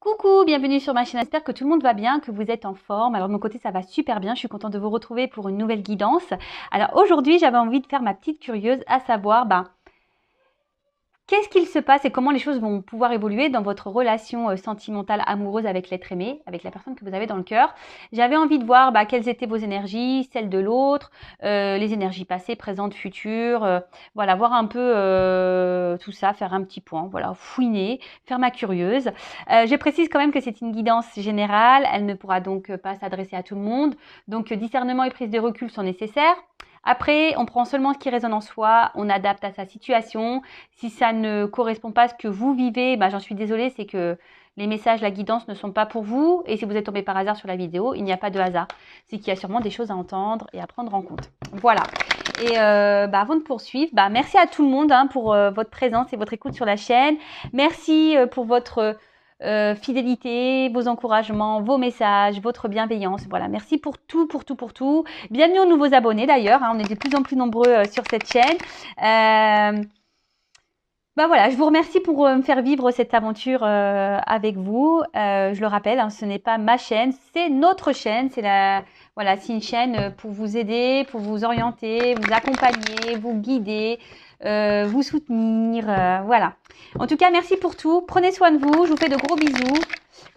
Coucou, bienvenue sur ma chaîne, j'espère que tout le monde va bien, que vous êtes en forme. Alors de mon côté ça va super bien, je suis contente de vous retrouver pour une nouvelle guidance. Alors aujourd'hui j'avais envie de faire ma petite curieuse, à savoir qu'est-ce qu'il se passe et comment les choses vont pouvoir évoluer dans votre relation sentimentale, amoureuse avec l'être aimé, avec la personne que vous avez dans le cœur. J'avais envie de voir quelles étaient vos énergies, celles de l'autre, les énergies passées, présentes, futures. Voilà, voir un peu tout ça, faire un petit point, voilà, fouiner, faire ma curieuse. Je précise quand même que c'est une guidance générale, elle ne pourra donc pas s'adresser à tout le monde. Donc discernement et prise de recul sont nécessaires. Après, on prend seulement ce qui résonne en soi, on adapte à sa situation. Si ça ne correspond pas à ce que vous vivez, j'en suis désolée, c'est que les messages, la guidance ne sont pas pour vous. Et si vous êtes tombé par hasard sur la vidéo, il n'y a pas de hasard. C'est qu'il y a sûrement des choses à entendre et à prendre en compte. Voilà. Et avant de poursuivre, merci à tout le monde pour votre présence et votre écoute sur la chaîne. Merci pour votre fidélité, vos encouragements, vos messages, votre bienveillance. Voilà, merci pour tout, pour tout, pour tout. Bienvenue aux nouveaux abonnés d'ailleurs, on est de plus en plus nombreux sur cette chaîne. Voilà, je vous remercie pour me faire vivre cette aventure avec vous. Je le rappelle, ce n'est pas ma chaîne, c'est notre chaîne. Voilà, c'est une chaîne pour vous aider, pour vous orienter, vous accompagner, vous guider, vous soutenir. Voilà. En tout cas, merci pour tout. Prenez soin de vous. Je vous fais de gros bisous.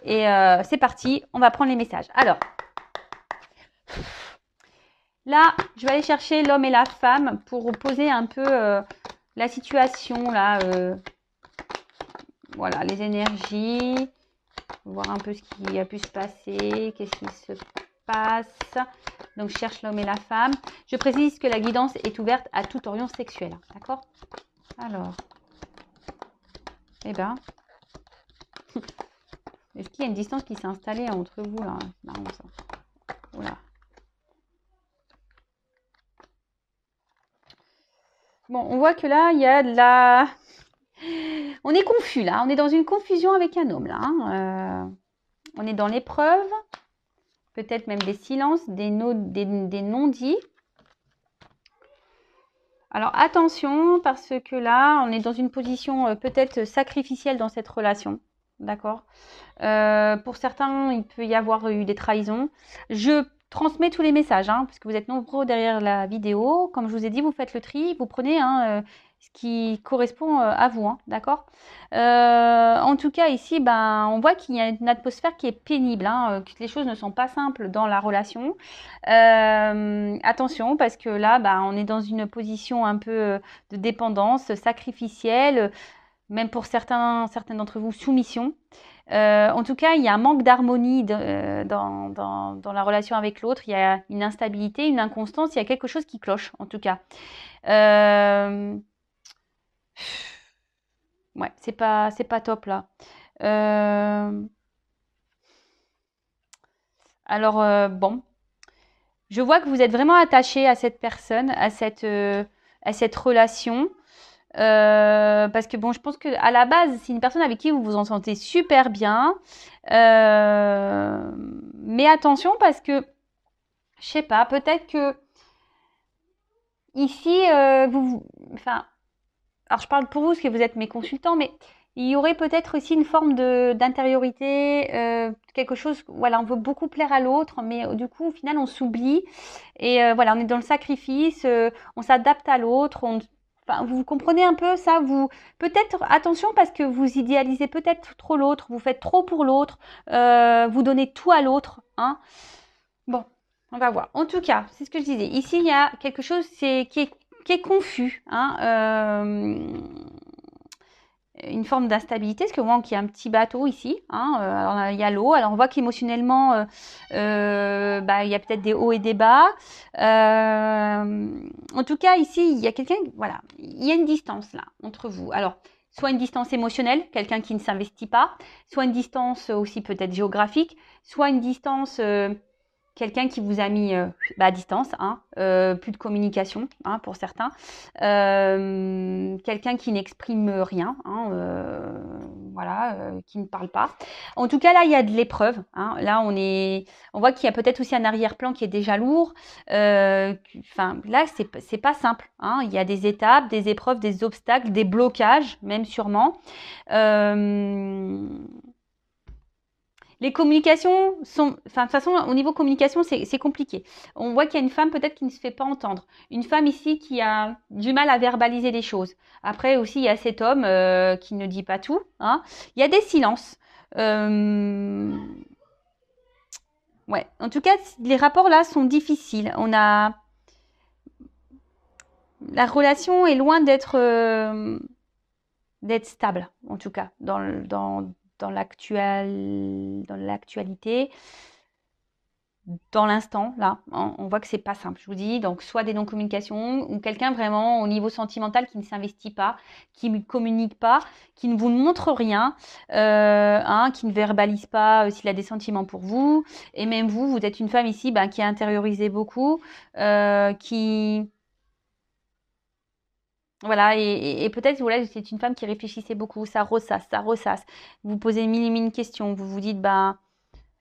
Et c'est parti, on va prendre les messages. Alors, là, je vais aller chercher l'homme et la femme pour poser un peu la situation, là. Voilà, les énergies. Voir un peu ce qui a pu se passer. Qu'est-ce qui se passe. Donc, je cherche l'homme et la femme. Je précise que la guidance est ouverte à toute orion sexuel. D'accord? Alors. Est-ce qu'il y a une distance qui s'est installée entre vous, là? C'est marrant, ça. Voilà. Bon, on voit que là, il y a de la... On est confus, là. On est dans une confusion avec un homme, là. On est dans l'épreuve. Peut-être même des silences, des non-dits. Alors, attention, parce que là, on est dans une position peut-être sacrificielle dans cette relation. D'accord? Pour certains, il peut y avoir eu des trahisons. Je transmets tous les messages, parce que vous êtes nombreux derrière la vidéo. Comme je vous ai dit, vous faites le tri, vous prenez ce qui correspond à vous, d'accord? En tout cas, ici, on voit qu'il y a une atmosphère qui est pénible, que les choses ne sont pas simples dans la relation. Attention, parce que là, on est dans une position un peu de dépendance sacrificielle, même pour certains d'entre vous, soumission. En tout cas, il y a un manque d'harmonie dans la relation avec l'autre. Il y a une instabilité, une inconstance. Il y a quelque chose qui cloche, en tout cas. Ouais, c'est pas top, là. Alors, bon. Je vois que vous êtes vraiment attaché à cette personne, à cette relation. Parce que je pense que à la base, c'est une personne avec qui vous vous entendez super bien. Mais attention, parce que, je sais pas, peut-être que ici, alors je parle pour vous, parce que vous êtes mes consultants, mais il y aurait peut-être aussi une forme d'intériorité, quelque chose, voilà, on veut beaucoup plaire à l'autre, mais du coup, au final, on s'oublie. Et voilà, on est dans le sacrifice, on s'adapte à l'autre, vous comprenez un peu ça? Peut-être, attention, parce que vous idéalisez peut-être trop l'autre, vous faites trop pour l'autre, vous donnez tout à l'autre, Bon, on va voir. En tout cas, c'est ce que je disais. Ici, il y a quelque chose qui est confus, une forme d'instabilité, parce que moi, il y a un petit bateau ici, alors il y a l'eau, alors on voit qu'émotionnellement, il y a peut-être des hauts et des bas. En tout cas, ici, il y a quelqu'un, voilà, il y a une distance là, entre vous. Alors, soit une distance émotionnelle, quelqu'un qui ne s'investit pas, soit une distance aussi peut-être géographique, soit une distance... quelqu'un qui vous a mis à distance, plus de communication pour certains, quelqu'un qui n'exprime rien, qui ne parle pas. En tout cas, là, il y a de l'épreuve. Là, on voit qu'il y a peut-être aussi un arrière-plan qui est déjà lourd. Là, c'est pas simple. Il y a des étapes, des épreuves, des obstacles, des blocages, même sûrement. Les communications sont, enfin, de toute façon, au niveau communication, c'est compliqué. On voit qu'il y a une femme peut-être qui ne se fait pas entendre. Une femme ici qui a du mal à verbaliser les choses. Après aussi, il y a cet homme qui ne dit pas tout, hein. Il y a des silences. Ouais. En tout cas, les rapports là sont difficiles. La relation est loin d'être stable, en tout cas, dans l'actualité, dans l'instant, là. On voit que c'est pas simple, je vous dis. Donc, soit des non-communications, ou quelqu'un vraiment au niveau sentimental qui ne s'investit pas, qui ne communique pas, qui ne vous montre rien, hein, qui ne verbalise pas s'il a des sentiments pour vous. Et même vous, vous êtes une femme ici qui a intériorisé beaucoup, qui... Voilà, et peut-être, voilà, c'est une femme qui réfléchissait beaucoup, ça ressasse, ça ressasse. Vous posez mille et mille questions, vous vous dites,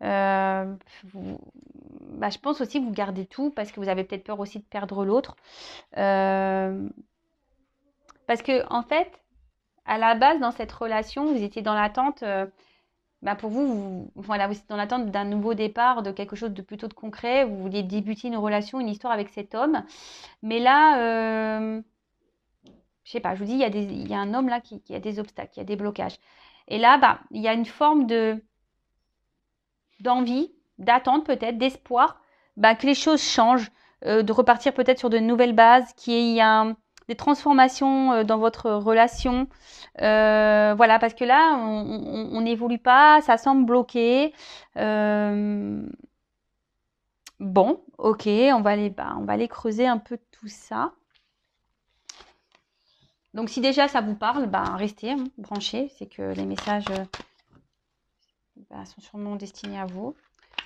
euh, vous- je pense aussi que vous gardez tout parce que vous avez peut-être peur aussi de perdre l'autre. Euh, parce que, en fait, à la base, dans cette relation, vous étiez dans l'attente, pour vous, voilà, vous étiez dans l'attente d'un nouveau départ, de quelque chose de plutôt de concret. Vous vouliez débuter une relation, une histoire avec cet homme. Mais là, je sais pas, je vous dis, il y a un homme là qui a des obstacles, qui a des blocages. Et là, il y a une forme d'envie, d'attente peut-être, d'espoir, que les choses changent, de repartir peut-être sur de nouvelles bases, qu'il y ait des transformations dans votre relation. Voilà, parce que là, on n'évolue pas, ça semble bloqué. Bon, ok, on va aller creuser un peu tout ça. Donc, si déjà ça vous parle, restez branchez. C'est que les messages sont sûrement destinés à vous.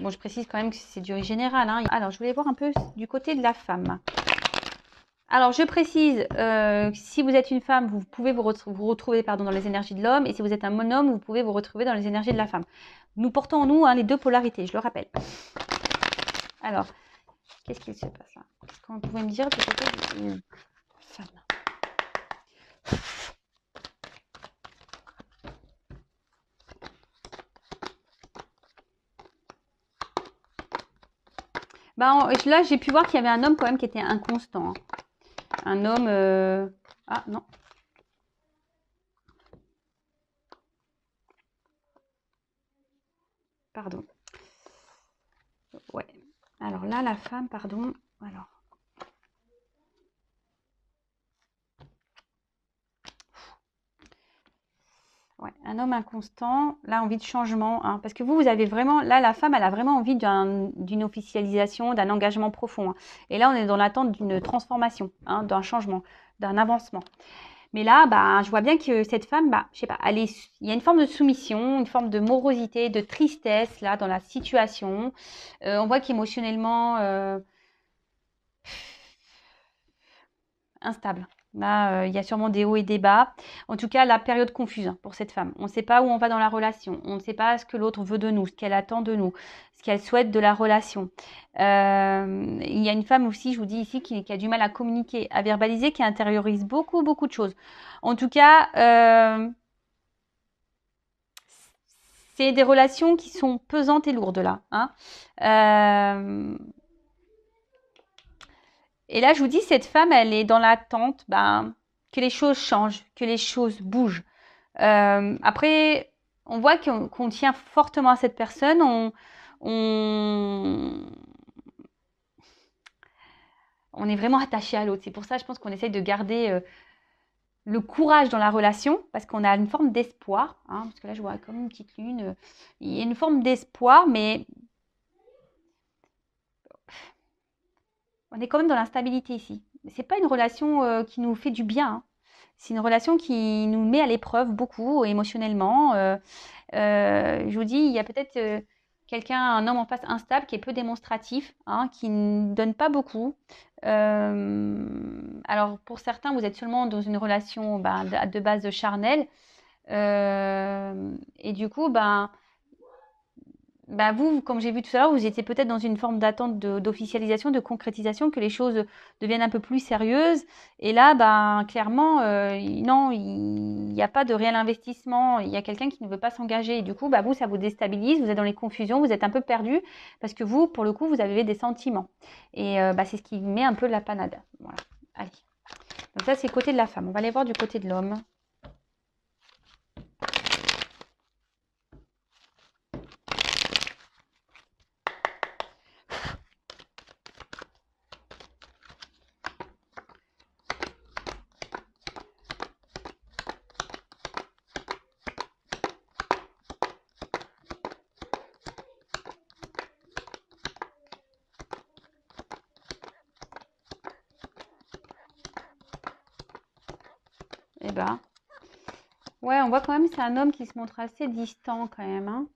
Bon, je précise quand même que c'est du général, hein. Alors, je voulais voir un peu du côté de la femme. Alors, je précise, si vous êtes une femme, vous pouvez vous retrouver dans les énergies de l'homme. Et si vous êtes un homme, vous pouvez vous retrouver dans les énergies de la femme. Nous portons en nous les deux polarités, je le rappelle. Alors, qu'est-ce qu'il se passe là? Qu'est-ce qu'on pouvait me dire du côté d'une femme? Là, j'ai pu voir qu'il y avait un homme quand même qui était inconstant, hein. Un homme... Ah, non. Pardon. Ouais. Alors là, la femme, pardon. Alors. Ouais, un homme inconstant, là, envie de changement, hein, parce que vous avez vraiment, là, la femme, elle a vraiment envie d'une officialisation, d'un engagement profond, hein. Et là, on est dans l'attente d'une transformation, hein, d'un changement, d'un avancement. Mais là, je vois bien que cette femme, je sais pas, il y a une forme de soumission, une forme de morosité, de tristesse, là, dans la situation. On voit qu'émotionnellement, instable. Là, il y a sûrement des hauts et des bas. En tout cas, la période confuse pour cette femme. On ne sait pas où on va dans la relation. On ne sait pas ce que l'autre veut de nous, ce qu'elle attend de nous, ce qu'elle souhaite de la relation. Il y a une femme aussi, je vous dis ici, qui a du mal à communiquer, à verbaliser, qui intériorise beaucoup, beaucoup de choses. En tout cas, c'est des relations qui sont pesantes et lourdes là, hein. Et là, je vous dis, cette femme, elle est dans l'attente que les choses changent, que les choses bougent. Après, on voit qu'on tient fortement à cette personne. On, on est vraiment attaché à l'autre. C'est pour ça, je pense qu'on essaye de garder le courage dans la relation, parce qu'on a une forme d'espoir, hein, parce que là, je vois comme une petite lune. Il y a une forme d'espoir, mais on est quand même dans l'instabilité ici. C'est pas une relation qui nous fait du bien, hein. C'est une relation qui nous met à l'épreuve beaucoup émotionnellement. Je vous dis, il y a peut-être quelqu'un, un homme en face instable qui est peu démonstratif, hein, qui ne donne pas beaucoup. Alors pour certains, vous êtes seulement dans une relation de base charnelle. Et du coup, bah vous, comme j'ai vu tout à l'heure, vous étiez peut-être dans une forme d'attente d'officialisation, de concrétisation, que les choses deviennent un peu plus sérieuses. Et là, ben, clairement, non, il n'y a pas de réel investissement. Il y a quelqu'un qui ne veut pas s'engager. Et du coup, bah, vous, ça vous déstabilise. Vous êtes dans les confusions, vous êtes un peu perdu parce que vous, pour le coup, vous avez des sentiments. Et bah, c'est ce qui met un peu la panade. Voilà. Allez. Donc ça, c'est le côté de la femme. On va aller voir du côté de l'homme. Eh ben, ouais, on voit quand même c'est un homme qui se montre assez distant quand même, hein.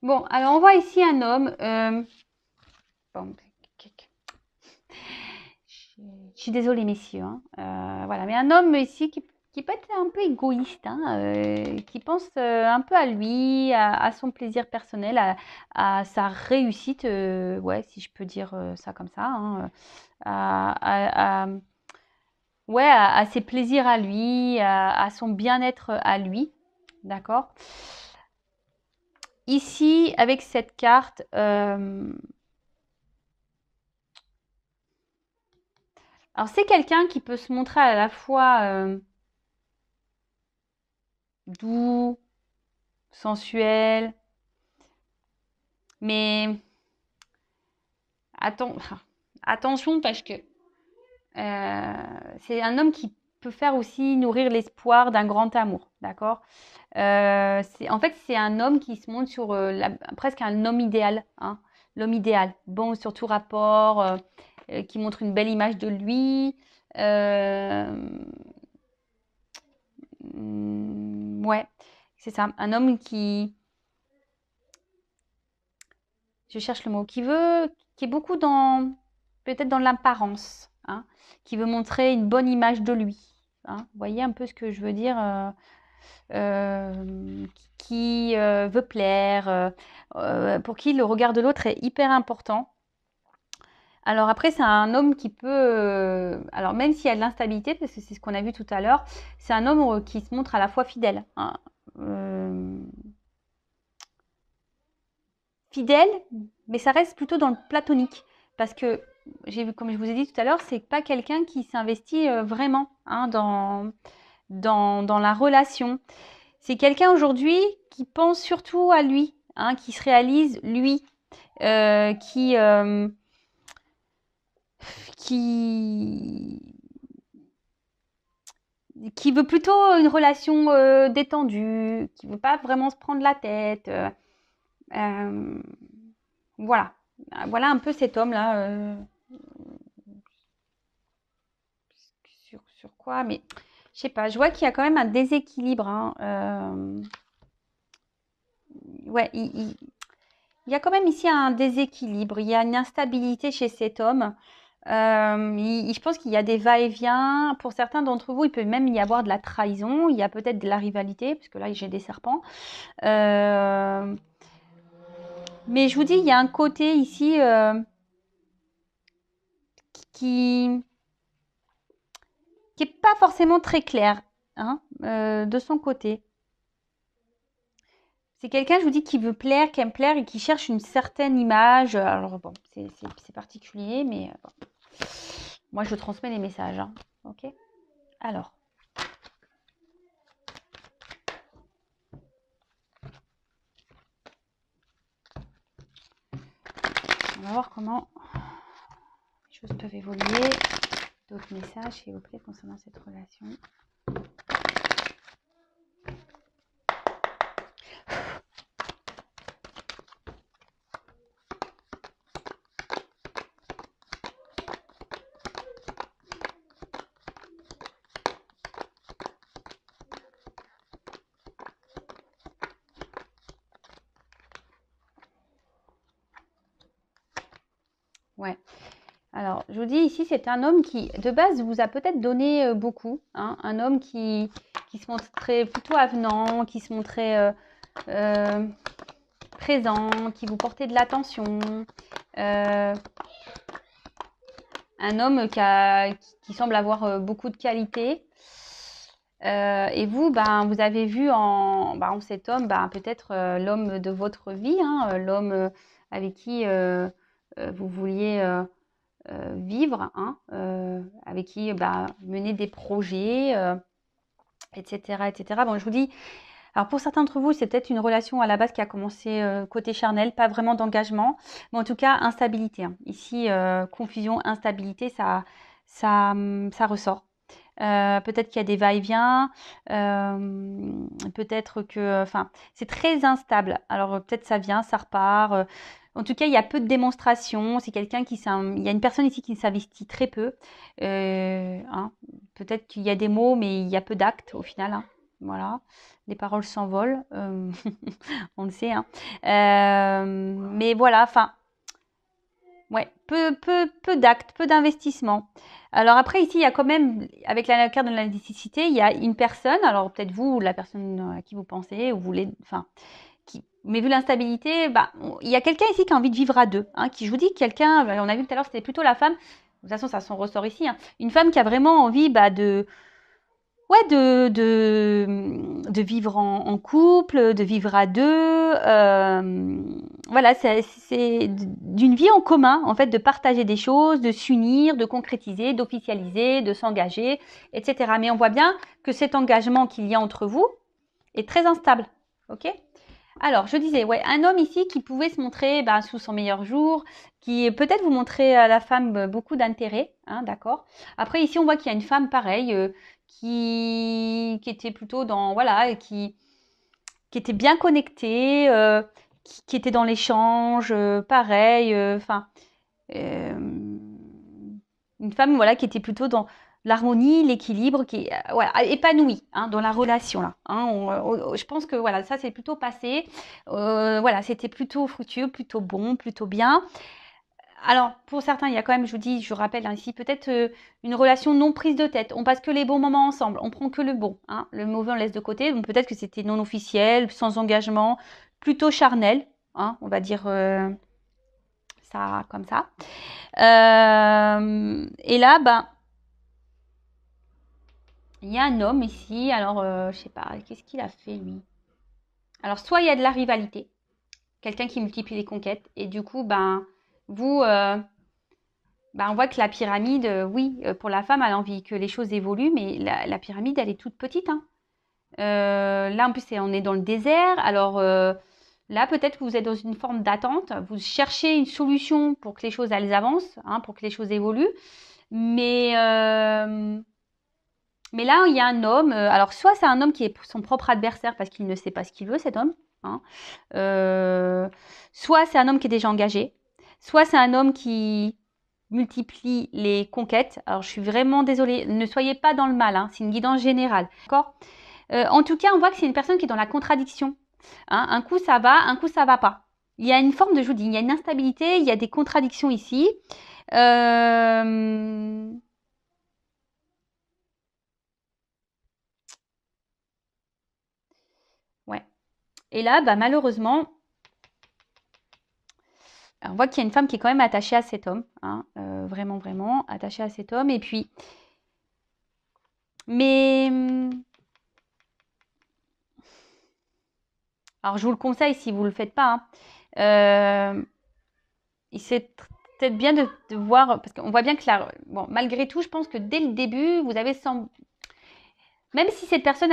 Bon, alors on voit ici un homme. Bon, je suis désolée, messieurs, hein. Voilà, mais un homme ici qui peut être un peu égoïste, hein, qui pense un peu à lui, à son plaisir personnel, à sa réussite, ouais, si je peux dire ça comme ça, hein, ouais, à ses plaisirs à lui, à son bien-être à lui, d'accord? Ici, avec cette carte, alors c'est quelqu'un qui peut se montrer à la fois doux, sensuel, mais atten- attention parce que c'est un homme qui peut faire aussi nourrir l'espoir d'un grand amour, d'accord? En fait, c'est un homme qui se montre sur presque un homme idéal, hein, l'homme idéal, bon sur tout rapport, qui montre une belle image de lui. Ouais, c'est ça, un homme qui, je cherche le mot, qui est beaucoup dans, peut-être dans l'apparence, hein, qui veut montrer une bonne image de lui, hein. Vous voyez un peu ce que je veux dire, qui veut plaire, pour qui le regard de l'autre est hyper important. Alors après, c'est un homme qui peut, alors même s'il y a de l'instabilité, parce que c'est ce qu'on a vu tout à l'heure, c'est un homme qui se montre à la fois fidèle, hein. Fidèle, mais ça reste plutôt dans le platonique. Parce que, j'ai vu, comme je vous ai dit tout à l'heure, c'est pas quelqu'un qui s'investit vraiment, hein, dans la relation. C'est quelqu'un aujourd'hui qui pense surtout à lui, hein, qui se réalise lui, euh, qui, euh, qui, qui veut plutôt une relation détendue, qui veut pas vraiment se prendre la tête. Euh, voilà. Voilà un peu cet homme-là. Sur quoi, mais je sais pas, je vois qu'il y a quand même un déséquilibre, hein. Ouais, il y a quand même ici un déséquilibre, il y a une instabilité chez cet homme. Je pense qu'il y a des va-et-vient. Pour certains d'entre vous, il peut même y avoir de la trahison, il y a peut-être de la rivalité, parce que là, j'ai des serpents. Mais je vous dis, il y a un côté ici qui qui est pas forcément très clair, hein, de son côté. C'est quelqu'un, je vous dis, qui veut plaire, qui aime plaire et qui cherche une certaine image. Alors bon, c'est particulier, mais bon. Moi je transmets les messages, hein. Ok. Alors, on va voir comment les choses peuvent évoluer. D'autres messages, s'il vous plaît, concernant cette relation. Ouais. Alors, je vous dis ici, c'est un homme qui, de base, vous a peut-être donné beaucoup. Hein, un homme qui se montrait plutôt avenant, qui se montrait présent, qui vous portait de l'attention. Un homme qui semble avoir beaucoup de qualités. Et vous, vous avez vu en cet homme peut-être l'homme de votre vie, hein, l'homme avec qui vous vouliez vivre, hein, avec qui mener des projets, etc., etc. Bon, je vous dis, alors pour certains d'entre vous, c'est peut-être une relation à la base qui a commencé côté charnel, pas vraiment d'engagement, mais en tout cas instabilité. Hein. Ici, confusion, instabilité, ça ressort. Peut-être qu'il y a des va-et-vient, peut-être que, enfin, c'est très instable. Alors peut-être ça vient, ça repart. En tout cas, il y a peu de démonstrations. C'est quelqu'un il y a une personne ici qui s'investit très peu. Hein. Peut-être qu'il y a des mots, mais il y a peu d'actes au final. Hein. Voilà, les paroles s'envolent, on le sait. Hein. Mais voilà, enfin, ouais, peu d'actes, peu d'investissement. Alors après, ici, il y a quand même, avec la carte de la nécessité, il y a une personne, alors peut-être vous, ou la personne à qui vous pensez, ou vous voulez, enfin, mais vu l'instabilité, il y a quelqu'un ici qui a envie de vivre à deux. Hein, qui, je vous dis, quelqu'un, on a vu tout à l'heure, c'était plutôt la femme. De toute façon, ça s'en ressort ici. Hein, une femme qui a vraiment envie de vivre en couple, de vivre à deux. Voilà, c'est d'une vie en commun, en fait, de partager des choses, de s'unir, de concrétiser, d'officialiser, de s'engager, etc. Mais on voit bien que cet engagement qu'il y a entre vous est très instable. Ok ? Alors, je disais, ouais, un homme ici qui pouvait se montrer sous son meilleur jour, qui peut-être vous montrer à la femme beaucoup d'intérêt, hein, d'accord. Après, ici, on voit qu'il y a une femme pareille qui était plutôt dans, voilà, qui était bien connectée, qui était dans l'échange, pareil, enfin, une femme, voilà, qui était plutôt dans l'harmonie, l'équilibre, qui est voilà, épanouie hein, dans la relation là. Hein, je pense que voilà, ça c'est plutôt passé. Voilà, c'était plutôt fructueux, plutôt bon, plutôt bien. Alors pour certains, il y a quand même, je vous dis, je vous rappelle hein, ici peut-être une relation non prise de tête. On passe que les bons moments ensemble, on prend que le bon. Hein, le mauvais on laisse de côté. Donc peut-être que c'était non officiel, sans engagement, plutôt charnel. Hein, on va dire ça comme ça. Et là, il y a un homme ici, alors je sais pas, qu'est-ce qu'il a fait lui? Alors soit il y a de la rivalité, quelqu'un qui multiplie les conquêtes, et du coup, vous, on voit que la pyramide, oui, pour la femme, elle a envie que les choses évoluent, mais la pyramide, elle est toute petite. Hein. Là, en plus, on est dans le désert, alors là, peut-être que vous êtes dans une forme d'attente, vous cherchez une solution pour que les choses, elles avancent, hein, pour que les choses évoluent, mais là, il y a un homme, alors soit c'est un homme qui est son propre adversaire parce qu'il ne sait pas ce qu'il veut, cet homme, hein. Soit c'est un homme qui est déjà engagé, soit c'est un homme qui multiplie les conquêtes. Alors je suis vraiment désolée, ne soyez pas dans le mal, hein, c'est une guidance générale, d'accord. En tout cas, on voit que c'est une personne qui est dans la contradiction. Hein. Un coup ça va, un coup ça va pas. Il y a une forme de, je vous dis, il y a une instabilité, il y a des contradictions ici. Ouais. Et là, malheureusement, on voit qu'il y a une femme qui est quand même attachée à cet homme, hein, vraiment, vraiment attachée à cet homme. Et puis, mais, alors je vous le conseille si vous ne le faites pas. Hein, c'est peut-être bien de voir, parce qu'on voit bien que bon, malgré tout, je pense que dès le début, vous avez même si cette personne,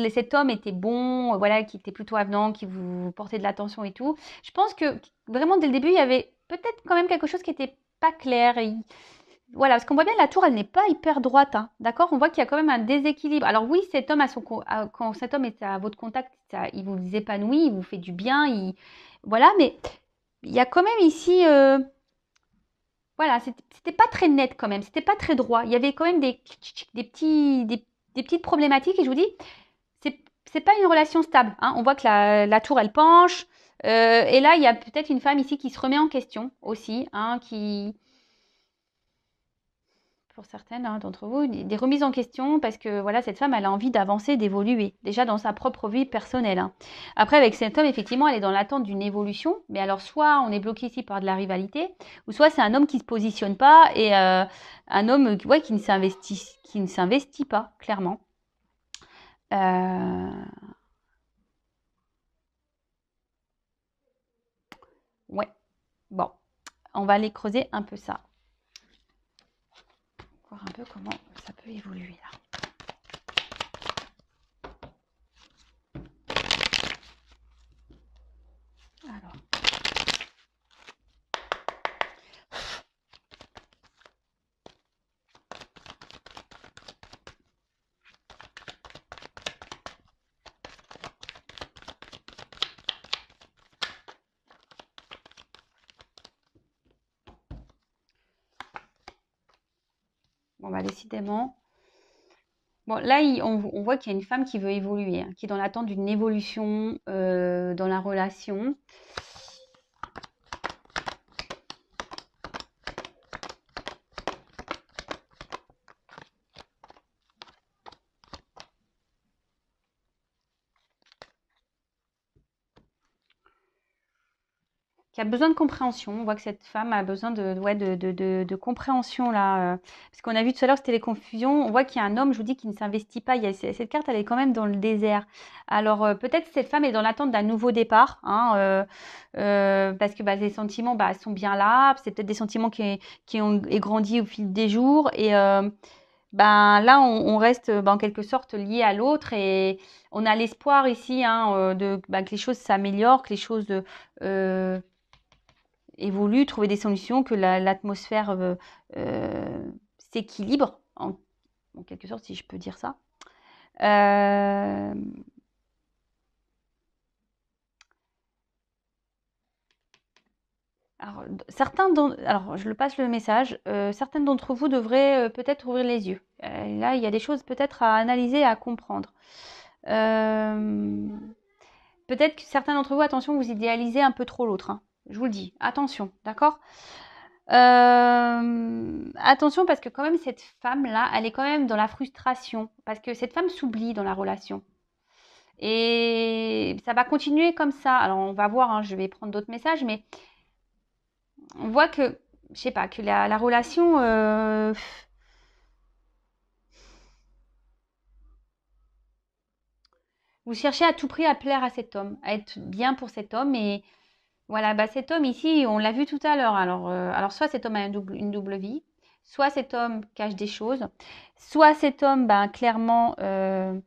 cet homme était bon, voilà, qui était plutôt avenant, qui vous portait de l'attention et tout, je pense que vraiment dès le début, il y avait peut-être quand même quelque chose qui n'était pas clair. Voilà, parce qu'on voit bien la tour, elle n'est pas hyper droite, hein, d'accord. On voit qu'il y a quand même un déséquilibre. Alors oui, cet homme, quand cet homme est à votre contact, il vous épanouit, il vous fait du bien, voilà, mais il y a quand même ici... Voilà, c'était pas très net quand même, c'était pas très droit. Il y avait quand même des petites problématiques et je vous dis, c'est pas une relation stable. Hein. On voit que la tour elle penche et là il y a peut-être une femme ici qui se remet en question aussi, hein, qui pour certaines d'entre vous, des remises en question parce que voilà, cette femme, elle a envie d'avancer, d'évoluer, déjà dans sa propre vie personnelle. Après, avec cet homme, effectivement, elle est dans l'attente d'une évolution, mais alors soit on est bloqué ici par de la rivalité, ou soit c'est un homme qui ne se positionne pas et un homme ouais, qui ne s'investit pas, clairement. Ouais, bon, on va aller creuser un peu ça. Voir un peu comment ça peut évoluer là. Alors. Bon, bah décidément. Bon, là, on voit qu'il y a une femme qui veut évoluer, qui est dans l'attente d'une évolution dans la relation. Qui a besoin de compréhension. On voit que cette femme a besoin de compréhension là. Parce qu'on a vu tout à l'heure, c'était les confusions. On voit qu'il y a un homme, je vous dis, qui ne s'investit pas. Cette carte, elle est quand même dans le désert. Alors peut-être cette femme est dans l'attente d'un nouveau départ. Parce que les sentiments sont bien là. C'est peut-être des sentiments qui ont grandi au fil des jours. Et là, on reste en quelque sorte lié à l'autre. Et on a l'espoir ici que les choses s'améliorent, que les choses évolue, trouver des solutions, que l'atmosphère s'équilibre, en quelque sorte, si je peux dire ça. Alors, je le passe le message. Certaines d'entre vous devraient peut-être ouvrir les yeux. Là, il y a des choses peut-être à analyser, à comprendre. Peut-être que certains d'entre vous, attention, vous idéalisez un peu trop l'autre. Je vous le dis, attention, d'accord? Attention parce que quand même cette femme-là, elle est quand même dans la frustration. Parce que cette femme s'oublie dans la relation. Et ça va continuer comme ça. Alors on va voir, je vais prendre d'autres messages, mais on voit que, je sais pas, que la relation... vous cherchez à tout prix à plaire à cet homme, à être bien pour cet homme. Et voilà, cet homme ici, on l'a vu tout à l'heure. Alors soit cet homme a une double vie, soit cet homme cache des choses, soit cet homme, clairement, ne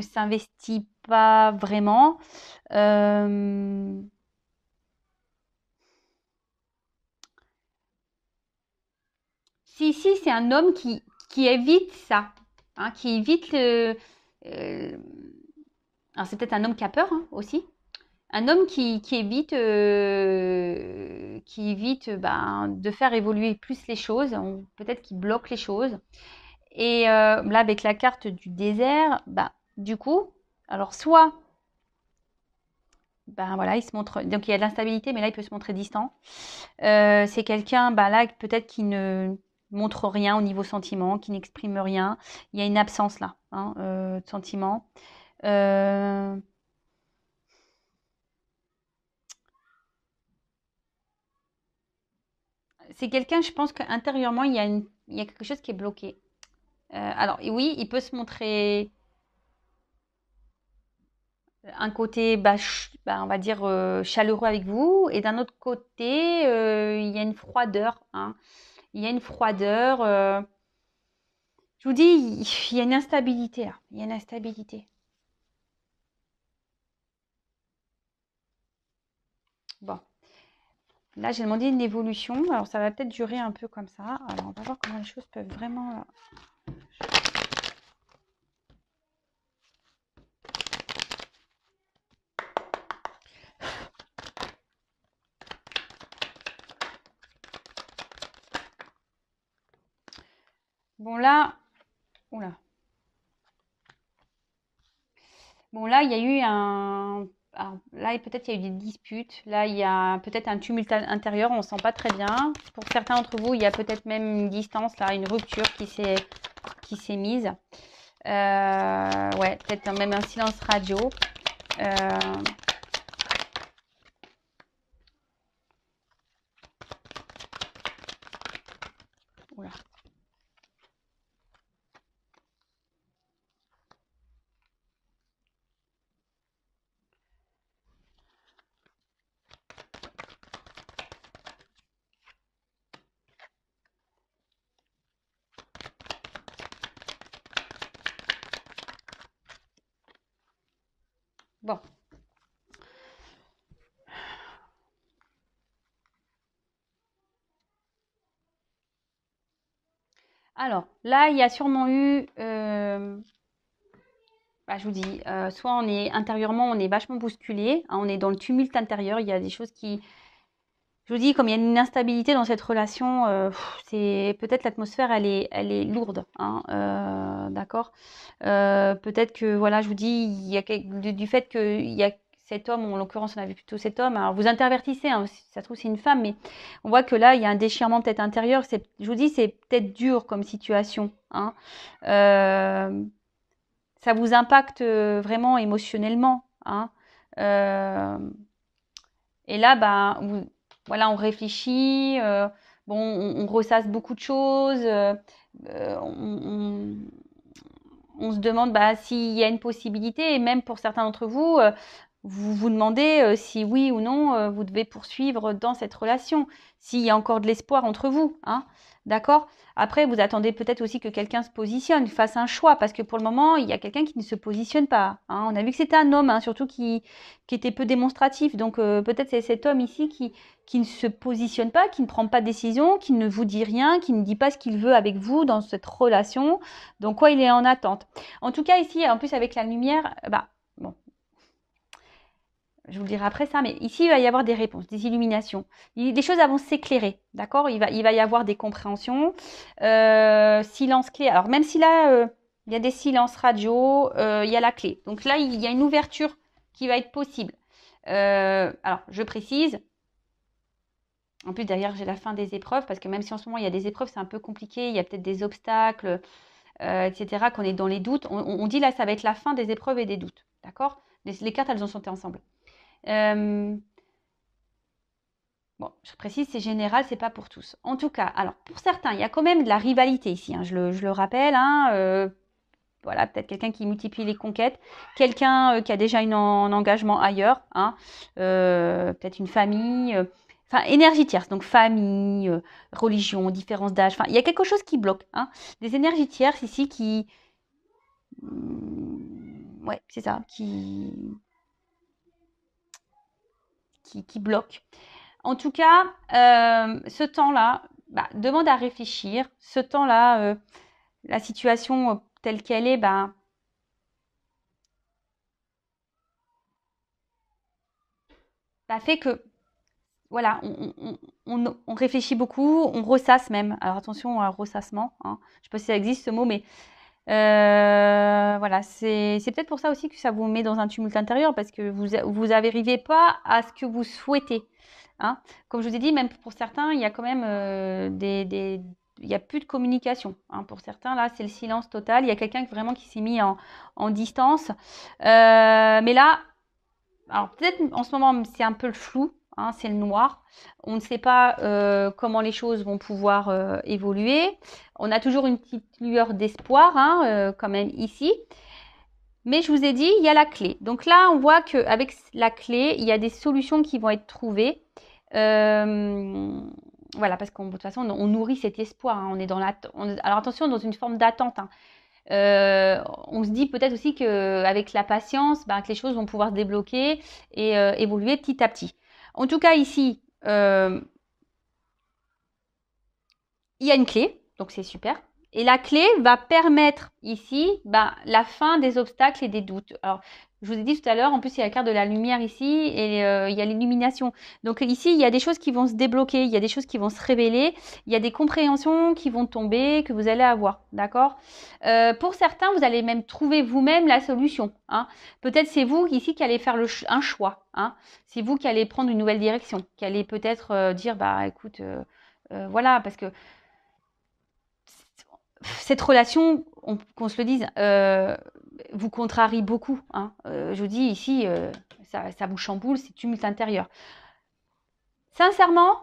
s'investit pas vraiment. Si c'est un homme qui évite ça, qui évite alors c'est peut-être un homme qui a peur aussi. Un homme qui évite, de faire évoluer plus les choses, peut-être qu'il bloque les choses. Et là, avec la carte du désert, du coup, alors soit, voilà, il se montre, donc il y a de l'instabilité, mais là, il peut se montrer distant. C'est quelqu'un, là, peut-être qui ne montre rien au niveau sentiment, qui n'exprime rien. Il y a une absence là, de sentiment. C'est quelqu'un, je pense qu'intérieurement, il y a quelque chose qui est bloqué. Alors, oui, il peut se montrer un côté, on va dire, chaleureux avec vous, et d'un autre côté, il y a une froideur. Il y a une froideur. Je vous dis, il y a une instabilité là. Il y a une instabilité. Bon. Là, j'ai demandé une évolution. Alors, ça va peut-être durer un peu comme ça. Alors, on va voir comment les choses peuvent vraiment... Bon, là... Oula. Bon, là, il y a eu un alors, là, peut-être il y a eu des disputes. Là, il y a peut-être un tumulte intérieur. On ne sent pas très bien. Pour certains d'entre vous, il y a peut-être même une distance, là, une rupture qui s'est mise. Ouais, peut-être même un silence radio. Oula. Bon. Alors, là, il y a sûrement eu, bah, je vous dis, soit on est intérieurement, on est vachement bousculé, hein, on est dans le tumulte intérieur, il y a des choses qui, je vous dis, comme il y a une instabilité dans cette relation, c'est peut-être l'atmosphère, elle est lourde, hein, d'accord. Peut-être que, voilà, je vous dis, il y a du fait qu'il y a cet homme, en l'occurrence, on avait plutôt cet homme. Alors, vous intervertissez, hein, si ça se trouve, c'est une femme, mais on voit que là, il y a un déchirement peut-être intérieur. Je vous dis, c'est peut-être dur comme situation, hein. Ça vous impacte vraiment émotionnellement, hein. Euh, et là, bah, voilà, on réfléchit, bon, on ressasse beaucoup de choses, on, on se demande bah, s'il y a une possibilité, et même pour certains d'entre vous, vous vous demandez si oui ou non vous devez poursuivre dans cette relation, s'il y a encore de l'espoir entre vous, hein, d'accord? Après, vous attendez peut-être aussi que quelqu'un se positionne, fasse un choix, parce que pour le moment, il y a quelqu'un qui ne se positionne pas, hein. On a vu que c'était un homme, hein, surtout qui était peu démonstratif, donc peut-être c'est cet homme ici qui ne se positionne pas, qui ne prend pas de décision, qui ne vous dit rien, qui ne dit pas ce qu'il veut avec vous dans cette relation, donc quoi, il est en attente. En tout cas, ici, en plus avec la lumière, bah, bon, je vous le dirai après ça, mais ici, il va y avoir des réponses, des illuminations. Des choses vont s'éclairer, d'accord? Il va y avoir des compréhensions. Silence clé. Alors, même si là, il y a des silences radio, il y a la clé. Donc là, il y a une ouverture qui va être possible. Alors, je précise. En plus, derrière, j'ai la fin des épreuves, parce que même si en ce moment, il y a des épreuves, c'est un peu compliqué, il y a peut-être des obstacles, etc., qu'on est dans les doutes. On dit là, ça va être la fin des épreuves et des doutes, d'accord? Les cartes, elles ont sauté ensemble. Bon, je précise, c'est général, c'est pas pour tous. En tout cas, alors pour certains, il y a quand même de la rivalité ici, hein, je le rappelle, hein, voilà, peut-être quelqu'un qui multiplie les conquêtes, quelqu'un qui a déjà un engagement ailleurs, hein, peut-être une famille, enfin énergie tierce, donc famille, religion, différence d'âge, enfin il y a quelque chose qui bloque, hein, des énergies tierces ici ouais, c'est ça, qui bloquent. En tout cas, ce temps-là, bah, demande à réfléchir. Ce temps-là, la situation telle qu'elle est, bah, fait que, voilà, on réfléchit beaucoup, on ressasse même. Alors attention à ressassement, hein. Je ne sais pas si ça existe ce mot, mais voilà, c'est peut-être pour ça aussi que ça vous met dans un tumulte intérieur, parce que vous n'arrivez pas à ce que vous souhaitez, hein. Comme je vous ai dit, même pour certains, il y a quand même il n'y a plus de communication, hein. Pour certains, là, c'est le silence total. Il y a quelqu'un vraiment qui s'est mis en distance. Mais là, alors peut-être en ce moment, c'est un peu le flou, hein, c'est le noir. On ne sait pas comment les choses vont pouvoir évoluer. On a toujours une petite lueur d'espoir, hein, quand même ici. Mais je vous ai dit, il y a la clé. Donc là, on voit qu'avec la clé, il y a des solutions qui vont être trouvées. Voilà, parce qu'de toute façon, on nourrit cet espoir, hein. On est dans alors attention, dans une forme d'attente, hein. On se dit peut-être aussi qu'avec la patience, que les choses vont pouvoir se débloquer et évoluer petit à petit. En tout cas, ici, il y a une clé, donc c'est super. Et la clé va permettre ici la fin des obstacles et des doutes. Alors, je vous ai dit tout à l'heure, en plus, il y a la carte de la lumière ici et il y a l'illumination. Donc ici, il y a des choses qui vont se débloquer, il y a des choses qui vont se révéler, il y a des compréhensions qui vont tomber, que vous allez avoir, d'accord? Pour certains, vous allez même trouver vous-même la solution. Hein. Peut-être c'est vous ici qui allez faire un choix. Hein. C'est vous qui allez prendre une nouvelle direction, qui allez peut-être dire, écoute, voilà, parce que cette relation, qu'on se le dise, vous contrarie beaucoup. Hein. Je vous dis ici, ça vous chamboule, c'est tumulte intérieur. Sincèrement,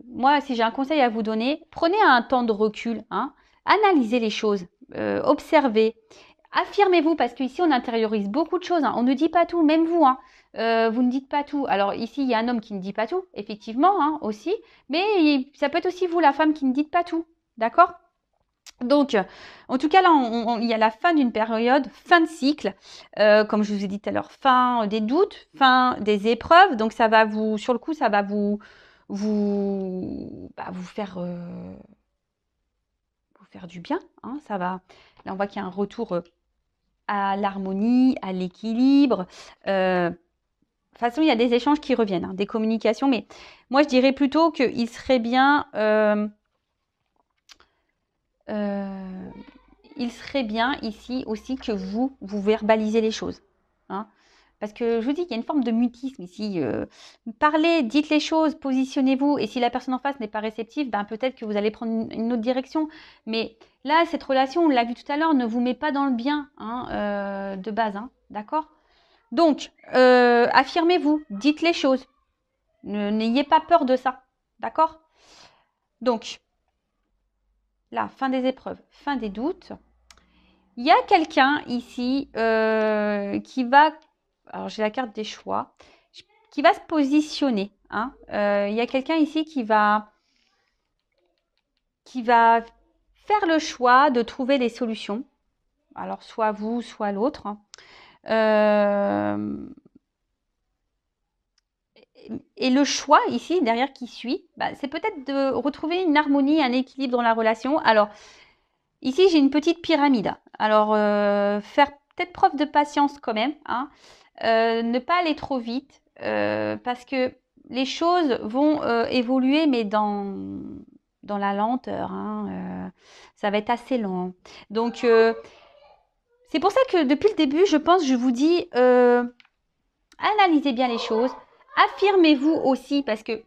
moi, si j'ai un conseil à vous donner, prenez un temps de recul, hein, analysez les choses, observez, affirmez-vous, parce qu'ici, on intériorise beaucoup de choses. Hein. On ne dit pas tout, même vous, hein, vous ne dites pas tout. Alors ici, il y a un homme qui ne dit pas tout, effectivement, hein, aussi, mais ça peut être aussi vous, la femme, qui ne dites pas tout, d'accord ? Donc, en tout cas, là, il y a la fin d'une période, fin de cycle, comme je vous ai dit tout à l'heure, fin des doutes, fin des épreuves. Donc, ça va vous, sur le coup, ça va vous faire du bien. Hein, ça va. Là, on voit qu'il y a un retour à l'harmonie, à l'équilibre. De toute façon, il y a des échanges qui reviennent, hein, des communications. Mais moi, je dirais plutôt qu'il serait bien... il serait bien ici aussi que vous verbalisez les choses. Hein. Parce que je vous dis qu'il y a une forme de mutisme ici. Parlez, dites les choses, positionnez-vous. Et si la personne en face n'est pas réceptive, peut-être que vous allez prendre une autre direction. Mais là, cette relation, on l'a vu tout à l'heure, ne vous met pas dans le bien de base. Hein, d'accord ? Donc, affirmez-vous, dites les choses. N'ayez pas peur de ça. D'accord ? Donc, là, fin des épreuves, fin des doutes. Il y a quelqu'un ici qui va, alors j'ai la carte des choix, qui va se positionner. Hein. Il y a quelqu'un ici qui va faire le choix de trouver des solutions. Alors soit vous, soit l'autre. Et le choix ici, derrière qui suit, c'est peut-être de retrouver une harmonie, un équilibre dans la relation. Alors, ici, j'ai une petite pyramide. Alors, faire peut-être preuve de patience quand même. Hein. Ne pas aller trop vite parce que les choses vont évoluer, mais dans la lenteur. Hein. Ça va être assez lent. Donc, c'est pour ça que depuis le début, je pense, je vous dis, analysez bien les choses. Affirmez-vous aussi parce que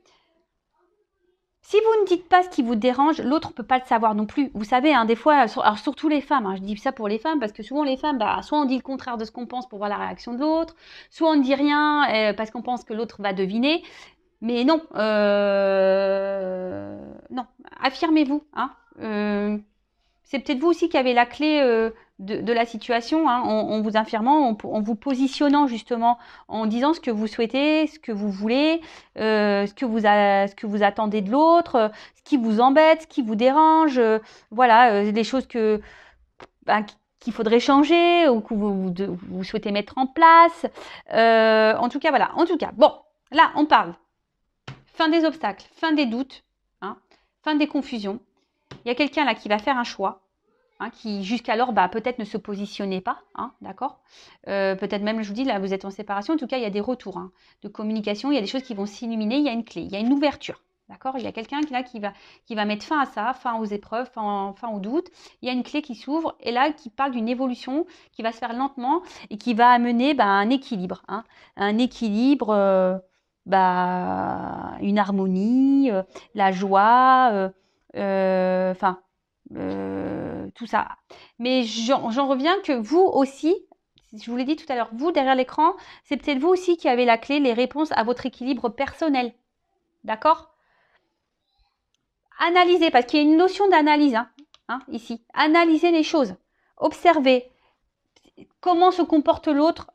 si vous ne dites pas ce qui vous dérange, l'autre ne peut pas le savoir non plus. Vous savez, hein, des fois, alors surtout les femmes, hein, je dis ça pour les femmes parce que souvent les femmes, soit on dit le contraire de ce qu'on pense pour voir la réaction de l'autre, soit on ne dit rien parce qu'on pense que l'autre va deviner. Mais non, non, affirmez-vous. Hein, c'est peut-être vous aussi qui avez la clé de la situation, hein, en vous affirmant, en vous positionnant justement, en disant ce que vous souhaitez, ce que vous voulez, ce que vous attendez de l'autre, ce qui vous embête, ce qui vous dérange, voilà, les choses qu'il faudrait changer ou que vous souhaitez mettre en place. En tout cas, voilà. En tout cas, bon, là, on parle fin des obstacles, fin des doutes, hein, fin des confusions. Il y a quelqu'un là qui va faire un choix, hein, qui jusqu'alors peut-être ne se positionnait pas, hein, d'accord, peut-être même, je vous dis, là, vous êtes en séparation. En tout cas, il y a des retours hein, de communication, il y a des choses qui vont s'illuminer, il y a une clé, il y a une ouverture, d'accord. Il y a quelqu'un là qui va mettre fin à ça, fin aux épreuves, fin aux doutes. Il y a une clé qui s'ouvre et là, qui parle d'une évolution qui va se faire lentement et qui va amener un équilibre, hein, un équilibre, une harmonie, la joie, enfin, tout ça. Mais j'en reviens que vous aussi, je vous l'ai dit tout à l'heure, vous derrière l'écran, c'est peut-être vous aussi qui avez la clé, les réponses à votre équilibre personnel. D'accord ? Analysez, parce qu'il y a une notion d'analyse hein, ici. Analysez les choses. Observez comment se comporte l'autre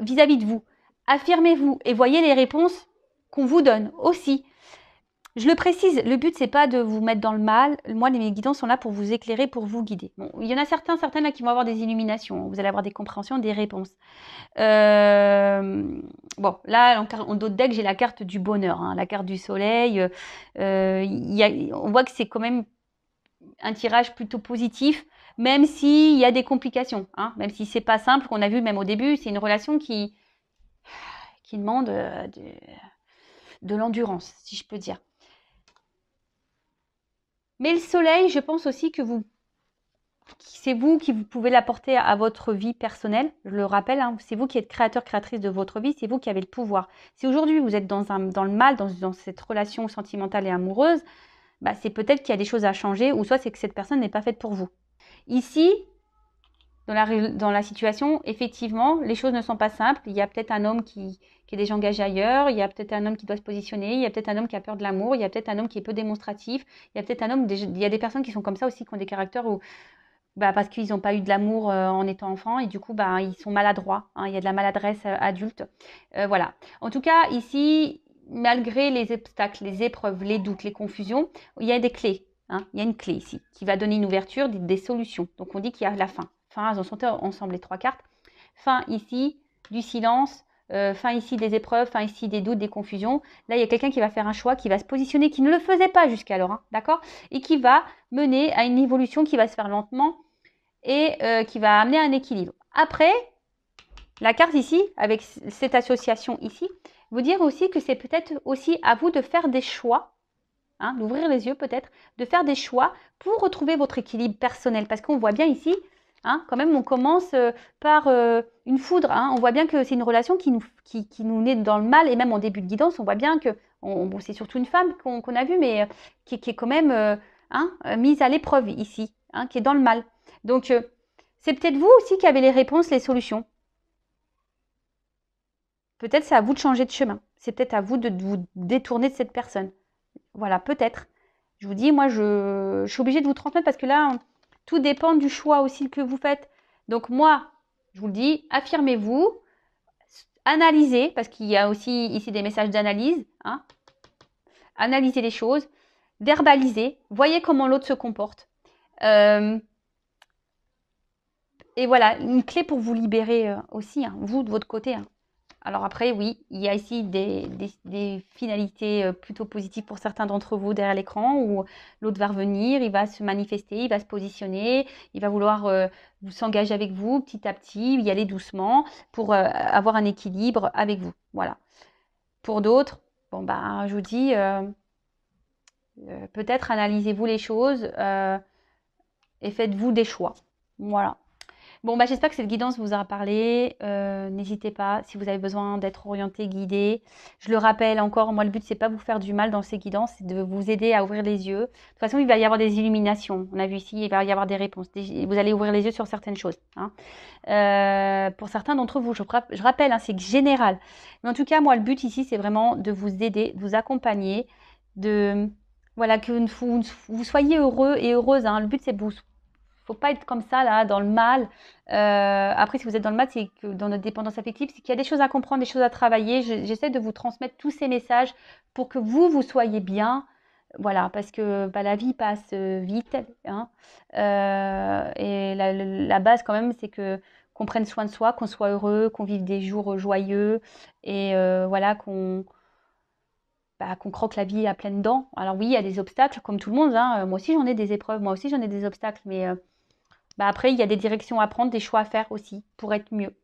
vis-à-vis de vous. Affirmez-vous et voyez les réponses qu'on vous donne aussi. Je le précise, le but, c'est pas de vous mettre dans le mal. Moi, mes guidants sont là pour vous éclairer, pour vous guider. Bon, il y en a certaines là qui vont avoir des illuminations. Vous allez avoir des compréhensions, des réponses. Bon, là, en d'autres decks, j'ai la carte du bonheur, hein, la carte du soleil. On voit que c'est quand même un tirage plutôt positif, même s'il y a des complications, hein, même si c'est pas simple, qu'on a vu même au début, c'est une relation qui demande de l'endurance, si je peux dire. Mais le soleil, je pense aussi que c'est vous qui vous pouvez l'apporter à votre vie personnelle. Je le rappelle, hein, c'est vous qui êtes créateur, créatrice de votre vie, c'est vous qui avez le pouvoir. Si aujourd'hui vous êtes dans le mal, dans cette relation sentimentale et amoureuse, bah, c'est peut-être qu'il y a des choses à changer, ou soit c'est que cette personne n'est pas faite pour vous. Ici, dans la situation, effectivement, les choses ne sont pas simples. Il y a peut-être un homme qui est déjà engagé ailleurs, il y a peut-être un homme qui doit se positionner, il y a peut-être un homme qui a peur de l'amour, il y a peut-être un homme qui est peu démonstratif, il y a peut-être un homme, il y a des personnes qui sont comme ça aussi, qui ont des caractères où, bah, parce qu'ils n'ont pas eu de l'amour en étant enfant, et du coup, bah, ils sont maladroits, hein, il y a de la maladresse adulte. Voilà. En tout cas, ici, malgré les obstacles, les épreuves, les doutes, les confusions, il y a des clés. Hein, il y a une clé ici qui va donner une ouverture, des solutions. Donc on dit qu'il y a la fin. Fin, elles en sont ensemble les trois cartes. Fin ici, du silence. Fin ici des épreuves, fin ici des doutes, des confusions. Là, il y a quelqu'un qui va faire un choix, qui va se positionner, qui ne le faisait pas jusqu'alors, hein, d'accord? Et qui va mener à une évolution qui va se faire lentement et qui va amener à un équilibre. Après, la carte ici, avec cette association ici, vous dire aussi que c'est peut-être aussi à vous de faire des choix, hein, d'ouvrir les yeux peut-être, de faire des choix pour retrouver votre équilibre personnel. Parce qu'on voit bien ici, hein, quand même, on commence par une foudre. Hein. On voit bien que c'est une relation qui nous naît dans le mal. Et même en début de guidance, on voit bien que bon, c'est surtout une femme qu'on a vue, mais qui est quand même mise à l'épreuve ici, hein, qui est dans le mal. Donc, c'est peut-être vous aussi qui avez les réponses, les solutions. Peut-être c'est à vous de changer de chemin. C'est peut-être à vous de vous détourner de cette personne. Voilà, peut-être. Je vous dis, moi, je suis obligée de vous transmettre parce que là, tout dépend du choix aussi que vous faites. Donc moi, je vous le dis, affirmez-vous, analysez, parce qu'il y a aussi ici des messages d'analyse. Hein. Analysez les choses, verbalisez, voyez comment l'autre se comporte. Et voilà, une clé pour vous libérer aussi, hein, vous de votre côté. Hein. Alors après, oui, il y a ici des finalités plutôt positives pour certains d'entre vous derrière l'écran où l'autre va revenir, il va se manifester, il va se positionner, il va vouloir vous s'engager avec vous petit à petit, y aller doucement pour avoir un équilibre avec vous. Voilà. Pour d'autres, bon bah, je vous dis, peut-être analysez-vous les choses et faites-vous des choix. Voilà. Bon, bah, j'espère que cette guidance vous aura parlé. N'hésitez pas, si vous avez besoin d'être orienté, guidé. Je le rappelle encore, moi, le but, c'est pas vous faire du mal dans ces guidances, c'est de vous aider à ouvrir les yeux. De toute façon, il va y avoir des illuminations. On a vu ici, il va y avoir des réponses. Vous allez ouvrir les yeux sur certaines choses. Hein. Pour certains d'entre vous, je rappelle, hein, c'est général. Mais en tout cas, moi, le but ici, c'est vraiment de vous aider, de vous accompagner, voilà, que vous soyez heureux et heureuse. Hein. Le but, c'est de vous faut pas être comme ça, là, dans le mal. Après, si vous êtes dans le mal, c'est que dans notre dépendance affective, c'est qu'il y a des choses à comprendre, des choses à travailler. J'essaie de vous transmettre tous ces messages pour que vous soyez bien. Voilà, parce que bah, la vie passe vite. Hein. Et la base, quand même, c'est qu'on prenne soin de soi, qu'on soit heureux, qu'on vive des jours joyeux. Et voilà, qu'on croque la vie à pleines dents. Alors oui, il y a des obstacles, comme tout le monde. Hein. Moi aussi, j'en ai des épreuves. Moi aussi, j'en ai des obstacles. Mais après, il y a des directions à prendre, des choix à faire aussi pour être mieux.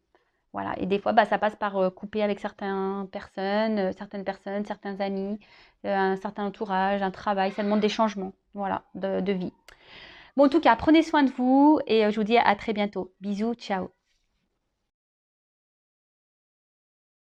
Voilà. Et des fois, ça passe par couper avec certaines personnes, certains amis, un certain entourage, un travail. Ça demande des changements, voilà, de vie. Bon, en tout cas, prenez soin de vous et je vous dis à très bientôt. Bisous, ciao.